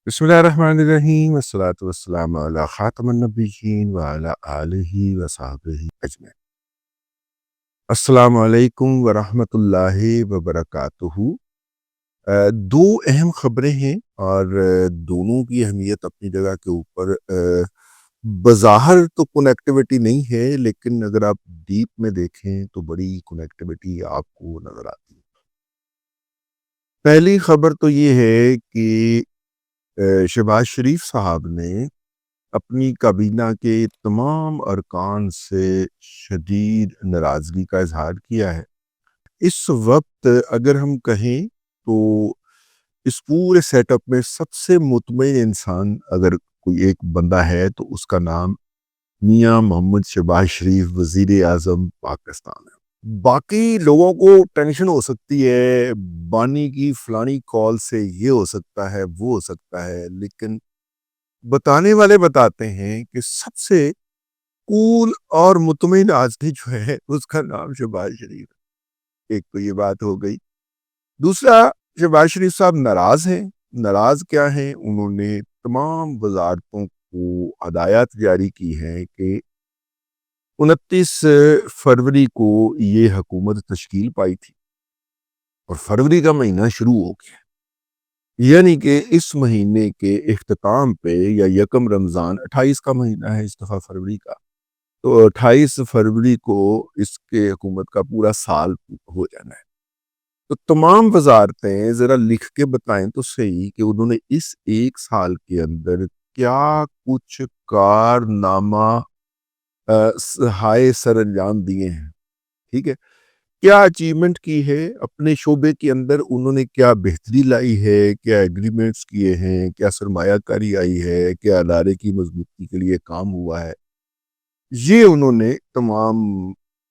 بسم اللہ الرحمن الرحیم والصلاة والسلام علی خاتم النبیین وعلی آلہ وصحبہ اجمعین۔ السلام علیکم ورحمۃ اللہ وبرکاتہ۔ دو اہم خبریں ہیں اور دونوں کی اہمیت اپنی جگہ کے اوپر بظاہر تو کنیکٹیوٹی نہیں ہے، لیکن اگر آپ ڈیپ میں دیکھیں تو بڑی کنیکٹیوٹی آپ کو نظر آتی ہے۔ پہلی خبر تو یہ ہے کہ شہباز شریف صاحب نے اپنی کابینہ کے تمام ارکان سے شدید ناراضگی کا اظہار کیا ہے۔ اس وقت اگر ہم کہیں تو اس پورے سیٹ اپ میں سب سے مطمئن انسان اگر کوئی ایک بندہ ہے تو اس کا نام میاں محمد شہباز شریف وزیر اعظم پاکستان ہے۔ باقی لوگوں کو ٹینشن ہو سکتی ہے، بانی کی فلانی کال سے یہ ہو سکتا ہے وہ ہو سکتا ہے، لیکن بتانے والے بتاتے ہیں کہ سب سے کول اور مطمئن آدمی جو ہے اس کا نام شہباز شریف ہے۔ ایک تو یہ بات ہو گئی۔ دوسرا، شہباز شریف صاحب ناراض ہیں۔ ناراض کیا ہیں؟ انہوں نے تمام وزارتوں کو ہدایات جاری کی ہیں کہ 29 فروری کو یہ حکومت تشکیل پائی تھی اور فروری کا مہینہ شروع ہو گیا، یعنی کہ اس مہینے کے اختتام پہ یا یکم رمضان 28 کا مہینہ ہے اس دفعہ فروری کا، تو 28 فروری کو اس کے حکومت کا پورا سال ہو جانا ہے۔ تو تمام وزارتیں ذرا لکھ کے بتائیں تو صحیح کہ انہوں نے اس ایک سال کے اندر کیا کچھ کارنامہ ہائے سر انجام دیے ہیں، ٹھیک ہے، کیا اچیومنٹ کی ہے اپنے شعبے کے اندر، انہوں نے کیا بہتری لائی ہے، کیا ایگریمنٹس کیے ہیں، کیا سرمایہ کاری آئی ہے، کیا ادارے کی مضبوطی کے لیے کام ہوا ہے، یہ انہوں نے تمام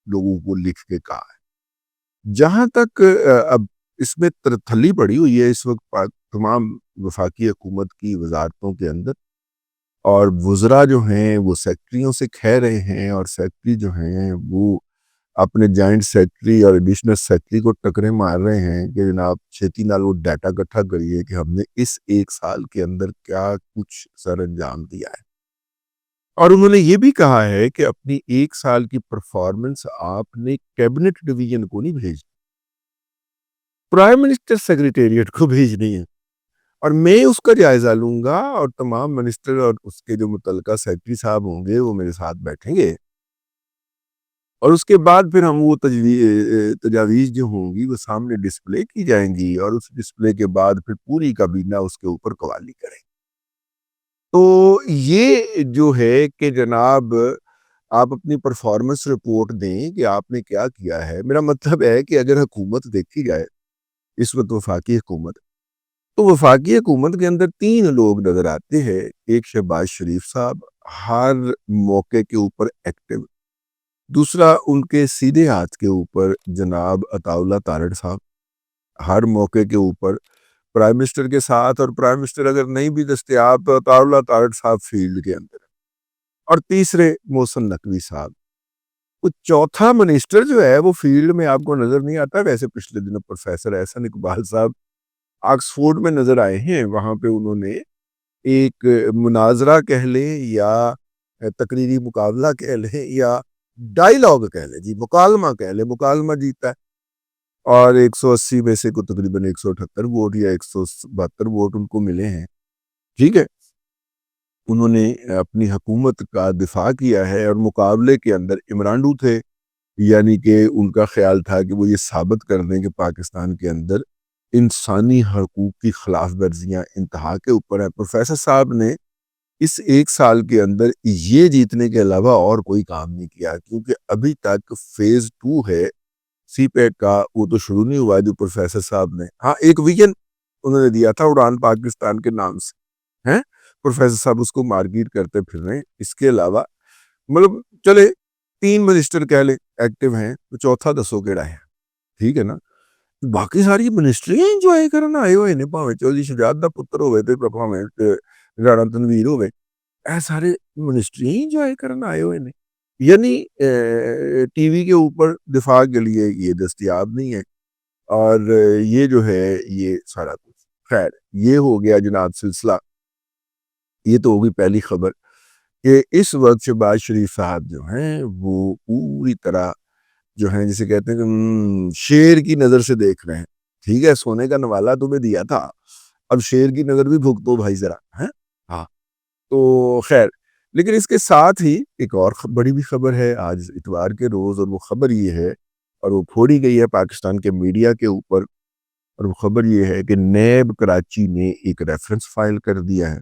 لوگوں کو لکھ کے کہا ہے۔ جہاں تک اب اس میں ترتھلی پڑی ہوئی ہے اس وقت تمام وفاقی حکومت کی وزارتوں کے اندر، اور وزراء جو ہیں وہ سیکٹریوں سے کہہ رہے ہیں اور سیکٹری جو ہیں وہ اپنے جوائنٹ سیکٹری اور ایڈیشنل سیکٹری کو ٹکرے مار رہے ہیں کہ جناب چھیتی نال وہ ڈیٹا اکٹھا کریے کہ ہم نے اس ایک سال کے اندر کیا کچھ سر انجام دیا ہے۔ اور انہوں نے یہ بھی کہا ہے کہ اپنی ایک سال کی پرفارمنس آپ نے کیبنٹ ڈویژن کو نہیں بھیجنی، پرائم منسٹر سیکریٹریٹ کو بھیجنی ہے، اور میں اس کا جائزہ لوں گا اور تمام منسٹر اور اس کے جو متعلقہ سیکٹری صاحب ہوں گے وہ میرے ساتھ بیٹھیں گے، اور اس کے بعد پھر ہم وہ تجاویز جو ہوں گی وہ سامنے ڈسپلے کی جائیں گی، اور اس ڈسپلے کے بعد پھر پوری کابینہ اس کے اوپر قوالی کرے۔ تو یہ جو ہے کہ جناب آپ اپنی پرفارمنس رپورٹ دیں کہ آپ نے کیا کیا ہے۔ میرا مطلب ہے کہ اگر حکومت دیکھی جائے اس وقت وفاقی حکومت، تو وفاقی حکومت کے اندر 3 لوگ نظر آتے ہیں۔ ایک شہباز شریف صاحب ہر موقع کے اوپر ایکٹیو، دوسرا ان کے سیدھے ہاتھ کے اوپر جناب عطا اللہ تارڑ صاحب ہر موقع کے اوپر پرائم منسٹر کے ساتھ، اور پرائم منسٹر اگر نہیں بھی دستیاب تو عطا اللہ تارڑ صاحب فیلڈ کے اندر، اور تیسرے محسن نقوی صاحب۔ وہ چوتھا منسٹر جو ہے وہ فیلڈ میں آپ کو نظر نہیں آتا۔ ویسے پچھلے دنوں پروفیسر احسن اقبال صاحب آکسفورڈ میں نظر آئے ہیں، وہاں پہ انہوں نے ایک مناظرہ کہہ لیں یا تقریری مقابلہ کہہ لیں یا ڈائیلاگ کہہ لیں، جی مکالمہ کہہ لیں، مکالمہ جیتا ہے، اور 180 میں سے کو تقریباً 178 ووٹ یا 172 ووٹ ان کو ملے ہیں، ٹھیک ہے۔ انہوں نے اپنی حکومت کا دفاع کیا ہے، اور مقابلے کے اندر عمرانڈو تھے، یعنی کہ ان کا خیال تھا کہ وہ یہ ثابت کر دیں کہ پاکستان کے اندر انسانی حقوق کی خلاف ورزیاں انتہا کے اوپر ہیں۔ پروفیسر صاحب نے اس ایک سال کے اندر یہ جیتنے کے علاوہ اور کوئی کام نہیں کیا، کیونکہ ابھی تک فیز 2 ہے سی پیک کا، وہ تو شروع نہیں ہوا جو پروفیسر صاحب نے، ہاں ایک ویژن انہوں نے دیا تھا اڑان پاکستان کے نام سے، ہیں پروفیسر صاحب اس کو مارکیٹ کرتے پھر رہے ہیں۔ اس کے علاوہ مطلب چلے 3 منسٹر کہہ لیں ایکٹیو ہیں، تو چوتھا دسو کیڑا ہے، ٹھیک ہے نا۔ باقی ساری منسٹریاں انجوائے کرنا آئے ہوئے نے، بھاویں چودھری شجاعت دا پتر ہوئے تے بھاویں رانا تنویر ہوئے، اے سارے منسٹریاں انجوائے کرنا آئے ہوئے نے، یعنی ٹی وی کے اوپر دفاع کے لیے یہ دستیاب نہیں ہے، اور یہ جو ہے یہ سارا کچھ خیر یہ ہو گیا جناب سلسلہ یہ تو ہوگی پہلی خبر کہ اس وقت شہباز شریف صاحب جو ہیں وہ پوری طرح جو ہیں جسے کہتے ہیں کہ شیر کی نظر سے دیکھ رہے ہیں. ٹھیک ہے، سونے کا نوالا تمہیں دیا تھا، اب شیر کی نظر بھی بھگتو بھائی ذرا. ہاں تو خیر، لیکن اس کے ساتھ ہی ایک اور بڑی بھی خبر ہے آج اتوار کے روز، اور وہ خبر یہ ہے، اور وہ پھوڑی گئی ہے پاکستان کے میڈیا کے اوپر، اور وہ خبر یہ ہے کہ نیب کراچی نے ایک ریفرنس فائل کر دیا ہے،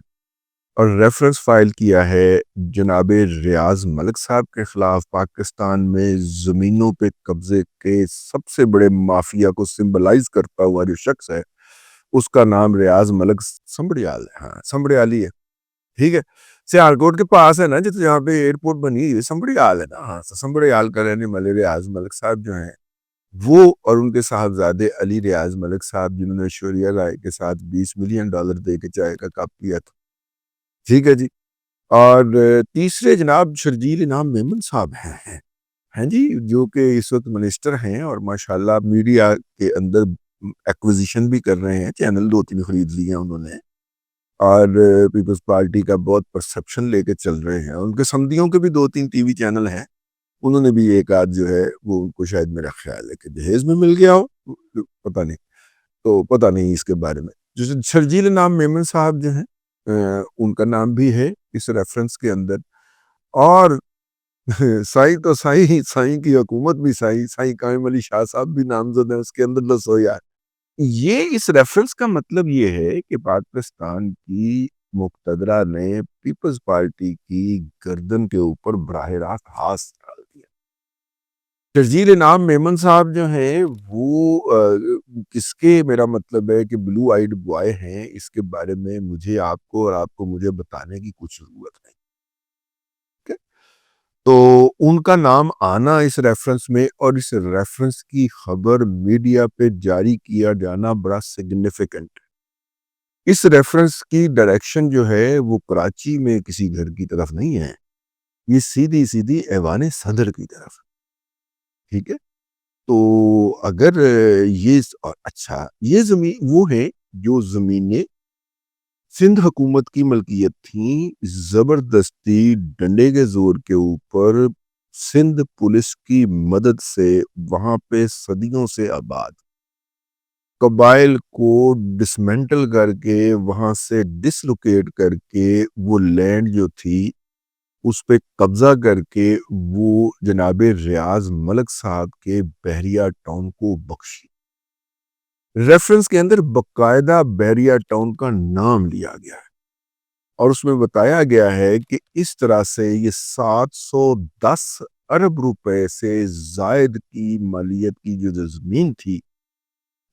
اور ریفرنس فائل کیا ہے جناب ریاض ملک صاحب کے خلاف. پاکستان میں زمینوں پہ قبضے کے سب سے بڑے مافیا کو سمبلائز کرتا ہوا جو شخص ہے، اس کا نام ریاض ملک سمبڑیال ہے. ہاں سمبڑیالی ہے. ٹھیک ہے، سیالکوٹ کے پاس ہے نا جہاں پہ ایئرپورٹ بنی ہے، سمبڑیال ہے نا. ہاں سمبڑیال کا رہنے والے ریاض ملک صاحب جو ہیں وہ، اور ان کے صاحبزادے علی ریاض ملک صاحب جنہوں نے ایشوریہ رائے کے ساتھ $20 ملین دے کے چائے کا کپ پیا تھا. ٹھیک ہے جی. اور تیسرے جناب شرجیل انعام میمن صاحب ہیں جی، جو کہ اس وقت منسٹر ہیں، اور ماشاءاللہ میڈیا کے اندر ایکوزیشن بھی کر رہے ہیں. چینل 2-3 خرید لیے ہیں انہوں نے، اور پیپلز پارٹی کا بہت پرسپشن لے کے چل رہے ہیں. ان کے سمدھیوں کے بھی 2-3 ٹی وی چینل ہیں. انہوں نے بھی ایک آدھ جو ہے وہ ان کو شاید میرا خیال ہے کہ جہیز میں مل گیا ہو، پتہ نہیں، تو پتہ نہیں اس کے بارے میں. جو شرجیل نام میمن صاحب جو ہیں ان کا نام بھی ہے اس ریفرنس کے اندر. اور سائیں تو سائیں کی حکومت بھی سائیں قائم علی شاہ صاحب بھی نامزد ہیں اس کے اندر. لسو یار، یہ اس ریفرنس کا مطلب یہ ہے کہ پاکستان کی مقتدرہ نے پیپلز پارٹی کی گردن کے اوپر براہ راست ہاتھ ڈال دیا. شرجیل انعام میمن صاحب جو ہیں وہ کس کے، میرا مطلب ہے کہ بلو آئیڈ بوائے ہیں، اس کے بارے میں مجھے آپ کو اور آپ کو مجھے بتانے کی کچھ ضرورت نہیں. تو ان کا نام آنا اس ریفرنس میں، اور اس ریفرنس کی خبر میڈیا پہ جاری کیا جانا بڑا سگنیفیکنٹ. اس ریفرنس کی ڈائریکشن جو ہے وہ کراچی میں کسی گھر کی طرف نہیں ہے، یہ سیدھی سیدھی ایوان صدر کی طرف. ٹھیک ہے، تو اگر یہ اچھا، یہ زمین وہ ہے جو زمینیں سندھ حکومت کی ملکیت تھیں، زبردستی ڈنڈے کے زور کے اوپر سندھ پولیس کی مدد سے وہاں پہ صدیوں سے آباد قبائل کو ڈسمنٹل کر کے، وہاں سے ڈسلوکیٹ کر کے وہ لینڈ جو تھی اس پہ قبضہ کر کے وہ جناب ریاض ملک صاحب کے بحریہ ٹاؤن کو بخشی. ریفرنس کے اندر باقاعدہ بحریہ ٹاؤن کا نام لیا گیا ہے، اور اس میں بتایا گیا ہے کہ اس طرح سے یہ 710 ارب روپے سے زائد کی مالیت کی جو زمین تھی،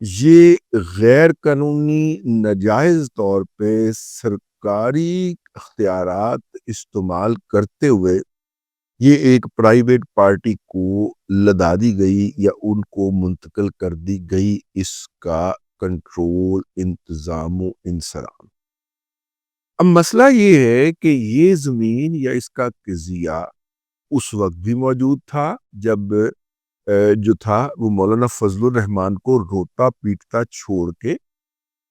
یہ غیر قانونی ناجائز طور پہ سرکاری اختیارات استعمال کرتے ہوئے یہ ایک پرائیویٹ پارٹی کو لدا دی گئی یا ان کو منتقل کر دی گئی. اس کا کنٹرول، انتظام و انصرام. اب مسئلہ یہ ہے کہ یہ زمین یا اس کا قضیہ اس وقت بھی موجود تھا جب جو تھا وہ مولانا فضل الرحمان کو روتا پیٹتا چھوڑ کے،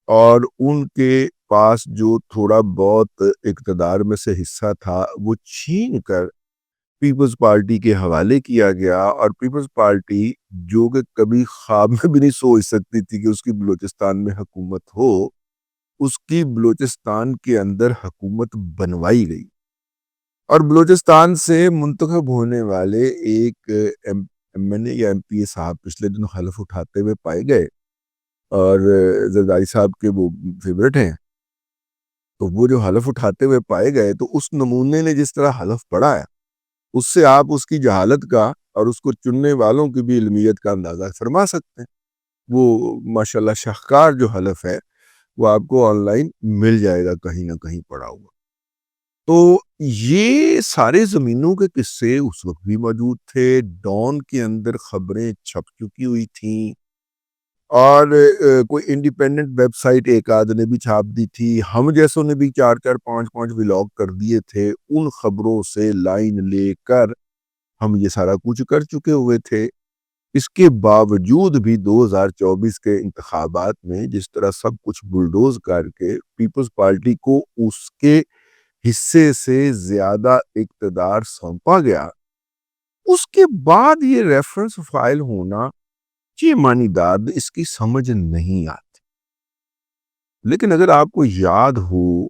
اور ان کے پاس جو تھوڑا بہت اقتدار میں سے حصہ تھا وہ چھین کر پیپلز پارٹی کے حوالے کیا گیا. اور پیپلز پارٹی جو کہ کبھی خواب میں بھی نہیں سوچ سکتی تھی کہ اس کی بلوچستان میں حکومت ہو، اس کی بلوچستان کے اندر حکومت بنوائی گئی. اور بلوچستان سے منتخب ہونے والے ایک ایم این اے یا ایم پی اے صاحب پچھلے دنوں حلف اٹھاتے ہوئے پائے گئے، اور زرداری صاحب کے وہ فیورٹ ہیں، تو وہ جو حلف اٹھاتے ہوئے پائے گئے تو اس نمونے نے جس طرح حلف پڑھا ہے اس سے آپ اس کی جہالت کا اور اس کو چننے والوں کی بھی علمیت کا اندازہ فرما سکتے ہیں. وہ ماشاءاللہ شاہکار جو حلف ہے وہ آپ کو آن لائن مل جائے گا کہیں نہ کہیں پڑا ہوا. تو یہ سارے زمینوں کے قصے اس وقت بھی موجود تھے. ڈان کے اندر خبریں چھپ چکی ہوئی تھیں، اور کوئی انڈیپینڈنٹ ویب سائٹ ایک آدھ نے بھی چھاپ دی تھی. ہم جیسوں نے بھی 4-4 5-5 ولاگ کر دیے تھے. ان خبروں سے لائن لے کر ہم یہ سارا کچھ کر چکے ہوئے تھے. اس کے باوجود بھی 2024 کے انتخابات میں جس طرح سب کچھ بلڈوز کر کے پیپلز پارٹی کو اس کے حصے سے زیادہ اقتدار سونپا گیا، اس کے بعد یہ ریفرنس فائل ہونا، یہ معنی داد اس کی سمجھ نہیں آتی۔ لیکن اگر آپ کو یاد ہو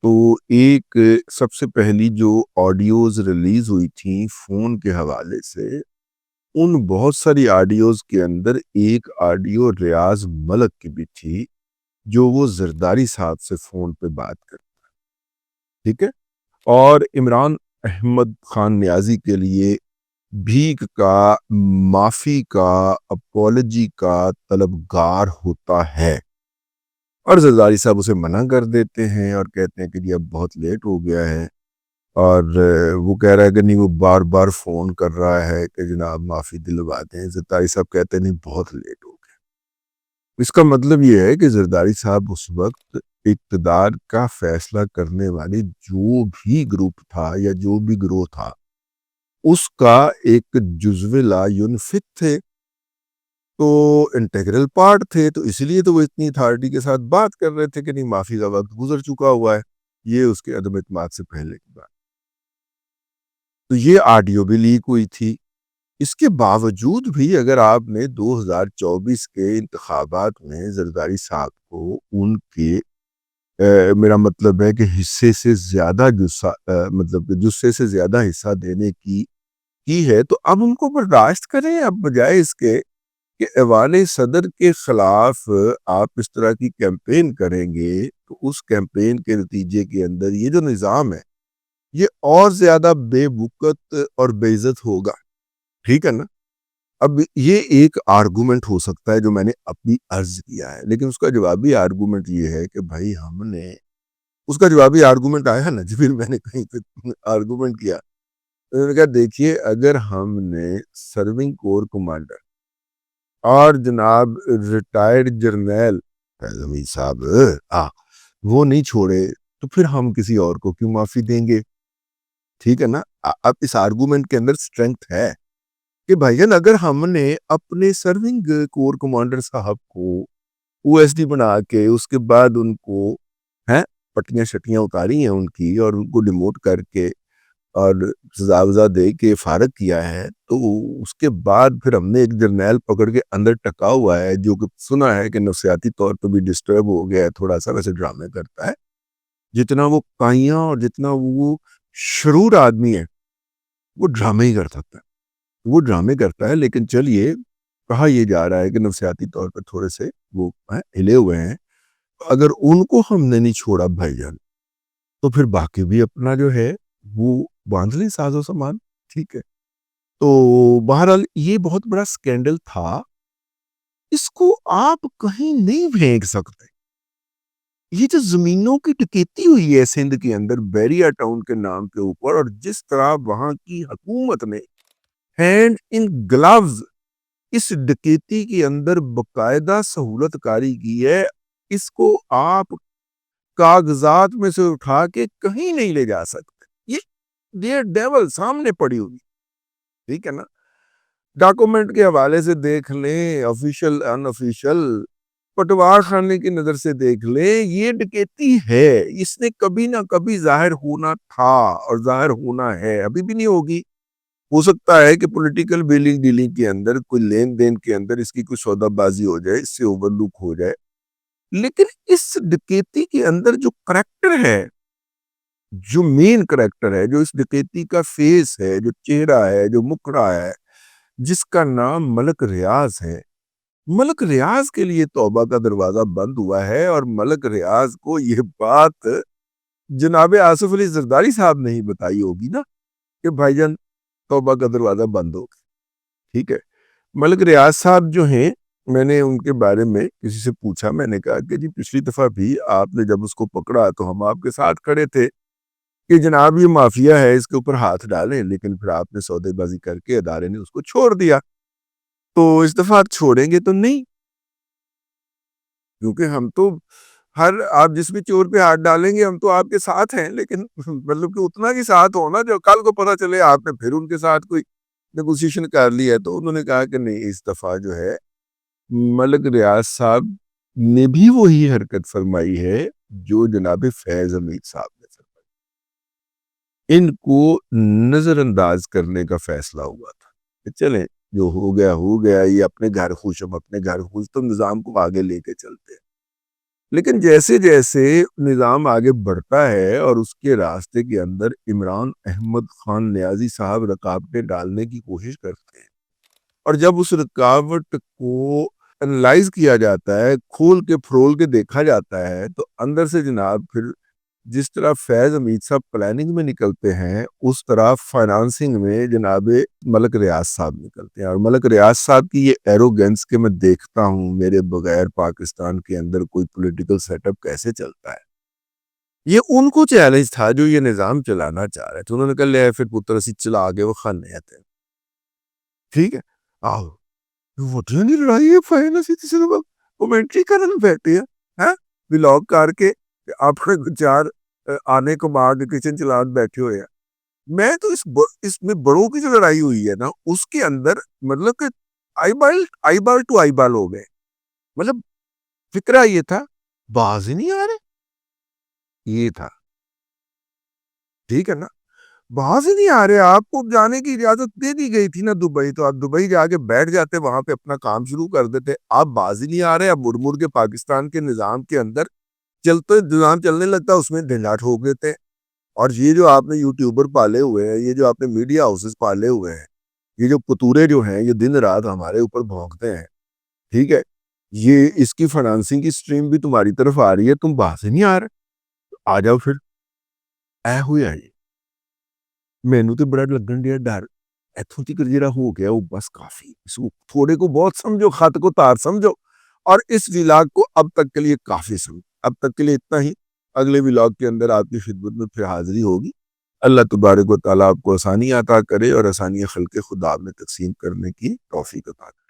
تو ایک سب سے پہلی جو آڈیوز ریلیز ہوئی تھیں فون کے حوالے سے، ان بہت ساری آڈیوز کے اندر ایک آڈیو ریاض ملک کی بھی تھی، جو وہ زرداری صاحب سے فون پہ بات کرتا، ٹھیک ہے، اور عمران احمد خان نیازی کے لیے بھیک کا، معافی کا، اپولوجی کا طلبگار ہوتا ہے، اور زرداری صاحب اسے منع کر دیتے ہیں اور کہتے ہیں کہ جی اب بہت لیٹ ہو گیا ہے، اور وہ کہہ رہا ہے کہ نہیں، وہ بار بار فون کر رہا ہے کہ جناب معافی دلوا دیں۔ زرداری صاحب کہتے ہیں نہیں، بہت لیٹ ہو گیا۔ اس کا مطلب یہ ہے کہ زرداری صاحب اس وقت اقتدار کا فیصلہ کرنے والی جو بھی گروپ تھا یا جو بھی گروہ تھا، اس کا ایک جزو لا ینفک تھے، تو انٹیگرل پارٹ تھے، تو اس لیے تو وہ اتنی اتھارٹی کے ساتھ بات کر رہے تھے کہ نہیں، معافی کا وقت گزر چکا ہوا ہے۔ یہ اس کے عدم اعتماد سے پہلے کی بات۔ تو یہ آڈیو بھی لیک ہوئی تھی۔ اس کے باوجود بھی اگر آپ نے 2024 کے انتخابات میں زرداری صاحب کو ان کے میرا مطلب ہے کہ حصے سے زیادہ جسے سے زیادہ حصہ دینے کی ہے، تو اب ان کو برداشت کریں، اب بجائے اس کے کہ ایوان صدر کے خلاف آپ اس طرح کی کیمپین کریں گے، تو اس کیمپین کے نتیجے کے اندر یہ جو نظام ہے یہ اور زیادہ بے وقت اور بے عزت ہوگا، ٹھیک ہے نا۔ اب یہ ایک آرگومنٹ ہو سکتا ہے جو میں نے اپنی عرض کیا ہے، لیکن اس کا جوابی آرگومنٹ یہ ہے کہ بھائی ہم نے، اس کا جوابی آرگومنٹ آیا نا جی، پھر میں نے کہیں پہ آرگومنٹ کیا، میں نے کہا دیکھیے، اگر ہم نے سرونگ کور کمانڈر اور جناب ریٹائرڈ جرنیل فیض حمید صاحب وہ نہیں چھوڑے، تو پھر ہم کسی اور کو کیوں معافی دیں گے، ٹھیک ہے نا۔ اب اس آرگومنٹ کے اندر سٹرینگتھ ہے کہ بھائی جان، اگر ہم نے اپنے سرونگ کور کمانڈر صاحب کو او ایس ڈی بنا کے اس کے بعد ان کو پٹیاں شٹیاں اتاری ہیں ان کی، اور ان کو ڈیموٹ کر کے اور سزا وزا دے کے فارغ کیا ہے، تو اس کے بعد پھر ہم نے ایک جرنیل پکڑ کے اندر ٹکا ہوا ہے، جو کہ سنا ہے کہ نفسیاتی طور پہ بھی ڈسٹرب ہو گیا ہے تھوڑا سا، ویسے ڈرامے کرتا ہے، جتنا وہ کائیاں اور جتنا وہ شرور آدمی ہے، وہ ڈرامے ہی کر سکتا ہے، وہ ڈرامے کرتا ہے۔ لیکن چلیے، کہا یہ جا رہا ہے کہ نفسیاتی طور پہ تھوڑے سے وہ ہلے ہوئے ہیں، اگر ان کو ہم نے نہیں چھوڑا بھائی جان، تو پھر باقی بھی اپنا جو ہے وہ باندھ لیں ساز و سامان، ٹھیک ہے۔ تو بہرحال یہ بہت بڑا سکینڈل تھا، اس کو آپ کہیں نہیں پھینک سکتے۔ یہ جو زمینوں کی ڈکیتی ہوئی ہے سندھ کے اندر بیریا ٹاؤن کے نام کے اوپر، اور جس طرح وہاں کی حکومت نے ہینڈ ان گلوز اس ڈکیتی کے اندر باقاعدہ سہولت کاری کی ہے، اس کو آپ کاغذات میں سے اٹھا کے کہیں نہیں لے جا سکتے۔ یہ ڈیئر ڈیول سامنے پڑی ہوئی، ٹھیک ہے نا۔ ڈاکومنٹ کے حوالے سے دیکھ لیں، آفیشل ان آفیشل، پٹوار خانے کی نظر سے دیکھ لیں، یہ ڈکیتی ہے، اس نے کبھی نہ کبھی ظاہر ہونا تھا اور ظاہر ہونا ہے، ابھی بھی نہیں ہوگی۔ ہو سکتا ہے کہ پولیٹیکل ڈیلنگ کے اندر کوئی لین دین کے اندر اس کی کوئی سودا بازی ہو جائے، اس سے اوور لک ہو جائے، لیکن اس ڈکیتی کے اندر جو کریکٹر ہے، جو مین کریکٹر ہے، جو اس ڈکیتی کا فیس ہے، جو چہرہ ہے، جو مکھڑا ہے، جس کا نام ملک ریاض ہے، ملک ریاض کے لیے توبہ کا دروازہ بند ہوا ہے، اور ملک ریاض کو یہ بات جناب آصف علی زرداری صاحب نے ہی بتائی ہوگی نا کہ بھائی جان توبہ کا دروازہ بند ہو گیا، ٹھیک ہے۔ ملک ریاض صاحب جو ہیں، میں نے ان کے بارے میں کسی سے پوچھا، میں نے کہا کہ جی پچھلی دفعہ بھی آپ نے جب اس کو پکڑا تو ہم آپ کے ساتھ کھڑے تھے کہ جناب یہ مافیا ہے، اس کے اوپر ہاتھ ڈالیں، لیکن پھر آپ نے سودے بازی کر کے ادارے نے اس کو چھوڑ دیا، تو اس دفعہ آپ چھوڑیں گے تو نہیں، کیونکہ ہم تو آپ جس بھی چور پہ ہاتھ ڈالیں گے ہم تو آپ کے ساتھ ہیں، لیکن مطلب کہ اتنا کی ساتھ ہونا جو کل کو پتا چلے آپ نے پھر ان کے ساتھ کوئی نیگوسیشن کر لی ہے۔ تو انہوں نے کہا کہ نہیں، اس دفعہ جو ہے ملک ریاض صاحب نے بھی وہی حرکت فرمائی ہے جو جناب فیض حمید صاحب نے فرمائی۔ ان کو نظر انداز کرنے کا فیصلہ ہوا تھا کہ چلیں جو ہو گیا، یہ اپنے گھر خوش، ہم اپنے گھر خوش، تو نظام کو آگے لے کے چلتے ہیں۔ لیکن جیسے جیسے نظام آگے بڑھتا ہے اور اس کے راستے کے اندر عمران احمد خان نیازی صاحب رکاوٹیں ڈالنے کی کوشش کرتے ہیں، اور جب اس رکاوٹ کو انالائز کیا جاتا ہے، کھول کے فرول کے دیکھا جاتا ہے، تو اندر سے جناب پھر جس طرح فیض حمید صاحب پلاننگ میں نکلتے ہیں، اس طرح فائنانسنگ میں جناب ملک ریاض صاحب نکلتے ہیں۔ اور ملک ریاض صاحب کی یہ ایروگنس کہ میں دیکھتا ہوں میرے بغیر پاکستان کے اندر کوئی پولیٹیکل سیٹ اپ کیسے چلتا ہے، یہ ان کو چیلنج تھا جو یہ نظام چلانا چاہ رہے تھے۔ انہوں نے کہا لے پھر پتر اسی چلا آگے وہ خانے آتے ہیں، ٹھیک ہے، آؤ ووٹر نہیں لڑائی ہے، فائن اسی تیسے تو کومنٹری کرن بیٹھے ہیں، ولاگ کر کے آپ چار آنے کو مار کے کچن چلان بیٹھے ہوئے ہیں۔ میں تو اس میں بڑوں کی جو لڑائی ہوئی ہے نا، اس کے اندر مطلب کہ آئی بال ٹو آئی بال ہو گئے۔ مطلب فکرہ یہ تھا باز ہی نہیں آ رہے، یہ تھا، ٹھیک ہے نا، باز ہی نہیں آ رہے۔ آپ کو جانے کی اجازت دے دی گئی تھی نا دبئی، تو آپ دبئی جا کے بیٹھ جاتے، وہاں پہ اپنا کام شروع کر دیتے۔ آپ باز ہی نہیں آ رہے، اب مڑ مڑ کے پاکستان کے نظام کے اندر چلتے، نظام چلنے لگتا اس میں ڈھنڈا ٹھوک دیتے ہیں۔ اور یہ جو آپ نے یوٹیوبر پالے ہوئے ہیں، یہ جو آپ نے میڈیا ہاؤسز پالے ہوئے ہیں، یہ جو پتورے جو ہیں، یہ دن رات ہمارے اوپر بھونکتے ہیں، ٹھیک ہے، یہ اس کی فنانسنگ کی سٹریم بھی تمہاری طرف آ رہی ہے، تم باز ہی نہیں آ رہے، آ جاؤ پھر۔ اے ہویا جی مینو تے بڑا لگن دیا ڈر، ایتھوں تک جڑا ہو گیا وہ بس کافی، تھوڑے کو بہت سمجھو، خط کو تار سمجھو، اور اس ولاگ کو اب تک کے لیے کافی سمجھو۔ اب تک کے لیے اتنا ہی، اگلے ولاگ کے اندر آپ کی خدمت میں پھر حاضری ہوگی۔ اللہ تبارک و تعالیٰ آپ کو آسانی عطا کرے اور آسانی خلق خدا میں تقسیم کرنے کی توفیق عطا کرے۔